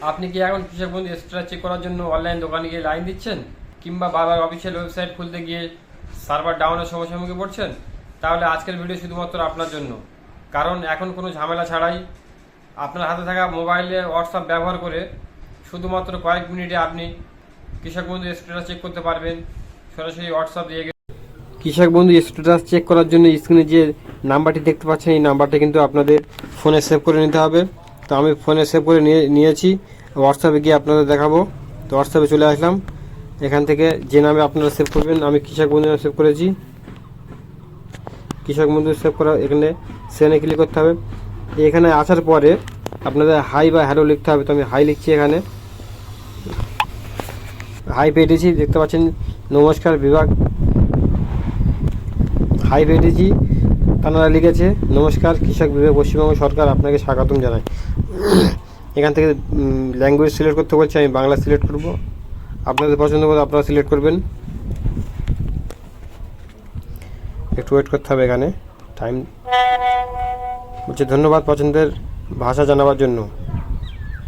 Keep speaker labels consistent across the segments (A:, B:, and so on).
A: আপনি কি এখন কৃষক বন্ধু স্ট্যাটাস চেক করার জন্য অনলাইন দোকানে গিয়ে লাইন দিচ্ছেন, কিংবা বারবার অফিসিয়াল ওয়েবসাইট খুলতে গিয়ে সার্ভার ডাউনের সমস্যার মুখে পড়ছেন? তাহলে আজকের ভিডিও শুধুমাত্র আপনার জন্য। কারণ এখন কোনো ঝামেলা ছাড়াই আপনার হাতে থাকা মোবাইলে হোয়াটসঅ্যাপ ব্যবহার করে শুধুমাত্র কয়েক মিনিটে আপনি কৃষক বন্ধু স্ট্যাটাস চেক করতে পারবেন সরাসরি হোয়াটসঅ্যাপ দিয়ে। কৃষক বন্ধু স্ট্যাটাস চেক করার জন্য স্ক্রিনে যে নাম্বারটি দেখতে পাচ্ছেন, এই নাম্বারটা কিন্তু আপনাদের ফোনে সেভ করে নিতে হবে। তো আমি ফোনে সেভ করে নিয়েছি, হোয়াটসঅ্যাপে গিয়ে আপনাদের দেখাবো। তো হোয়াটসঅ্যাপে চলে আসলাম। এখান থেকে যে নামে আপনারা সেভ করবেন, আমি কৃষক বন্ধু সেভ করেছি। কৃষক বন্ধু সেভ করা, এখানে সেনে ক্লিক করতে হবে। এখানে আসার পরে আপনাদের হাই বা হ্যালো লিখতে হবে। তো আমি হাই লিখছি, এখানে হাই পেয়েছি, দেখতে পাচ্ছেন নমস্কার বিভাগ, হাই পেয়েছি। তারা লিখেছে নমস্কার কৃষক বিভাগ পশ্চিমবঙ্গ সরকার আপনাকে স্বাগতম জানায়। এখান থেকে ল্যাঙ্গুয়েজ সিলেক্ট করতে বলছে, আমি বাংলা সিলেক্ট করব। আপনাদের পছন্দ মতো আপনারা সিলেক্ট করবেন। একটু ওয়েট করতে হবে, এখানে টাইম বলছে। ধন্যবাদ পছন্দের ভাষা জানাবার জন্য।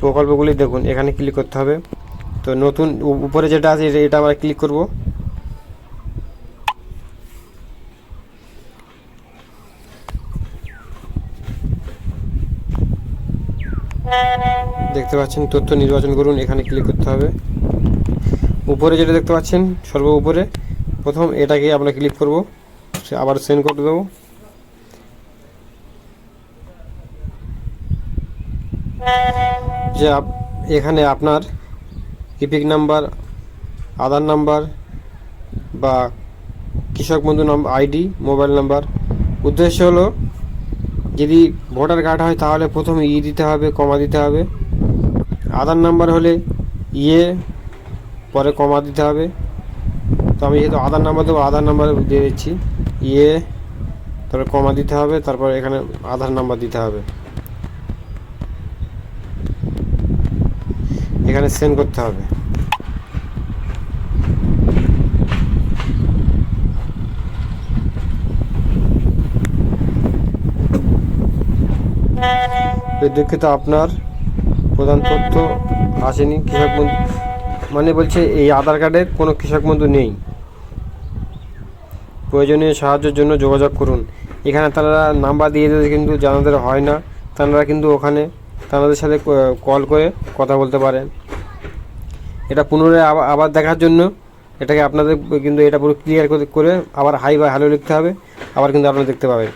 A: প্রকল্পগুলি দেখুন, এখানে ক্লিক করতে হবে। তো নতুন উপরে যেটা আছে এটা আমরা ক্লিক করব। দেখতে পাচ্ছেন তথ্য নির্বাচন করুন, এখানে ক্লিক করতে হবে। উপরে যেটা দেখতে পাচ্ছেন সর্ব উপরে প্রথম এটাকে আমরা ক্লিক করব, আবার সেন্ড করে দেবো। যে এখানে আপনার ইপিক নাম্বার, আধার নাম্বার বা কৃষক বন্ধু নাম্বার, আইডি, মোবাইল নাম্বার। উদ্দেশ্য হলো যদি ভোটার কার্ড হয় তাহলে প্রথমে দিতে হবে, কমা দিতে হবে। আধার নাম্বার হলে পরে কমা দিতে হবে। তো আমি যেহেতু আধার নাম্বার দেবো, আধার নাম্বার দিয়ে দিচ্ছি, তারপরে কমা দিতে হবে, তারপর এখানে আধার নাম্বার দিতে হবে, এখানে সেন্ড করতে হবে। দুঃখিত, আপনার প্রধান তথ্য আসেনি। কৃষক বন্ধু মানে বলছে এই আধার কার্ডে কোনো কৃষক বন্ধু নেই, প্রয়োজনীয় সাহায্যের জন্য যোগাযোগ করুন। এখানে তারা নাম্বার দিয়ে দেবে, কিন্তু জানাদের হয় না। তারা কিন্তু ওখানে তাদের সাথে কল করে কথা বলতে পারেন। এটা পুনরায় আবার দেখার জন্য এটাকে আপনাদের কিন্তু এটা পুরো ক্লিয়ার করে আবার হাই বা হ্যালো লিখতে হবে, আবার কিন্তু আপনারা দেখতে পাবেন।